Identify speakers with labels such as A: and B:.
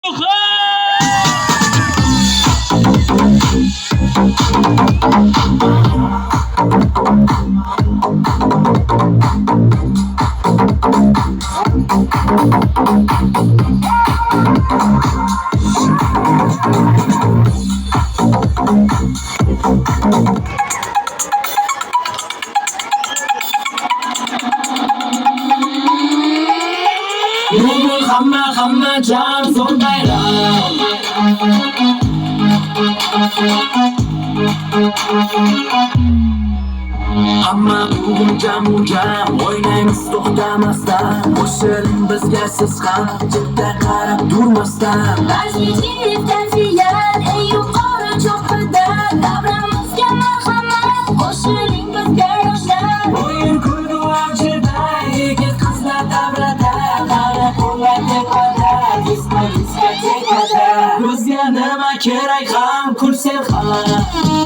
A: Bugün hamma can son bayram. Hamma bugun jam o'ynaymiz to'xtamasdan. Qo'shiling bizga siz ham chetda qarab turmasdan.
B: Pozitivdan fiyat eng yuqori cho'qqida davramizga marhamat qo'shiling bizga yoshlar.
A: O'yin kulgu avjida yigit qizlar davrada qara qo'llar tepada diskotekada. Bizga nima kerak ham kulsen ham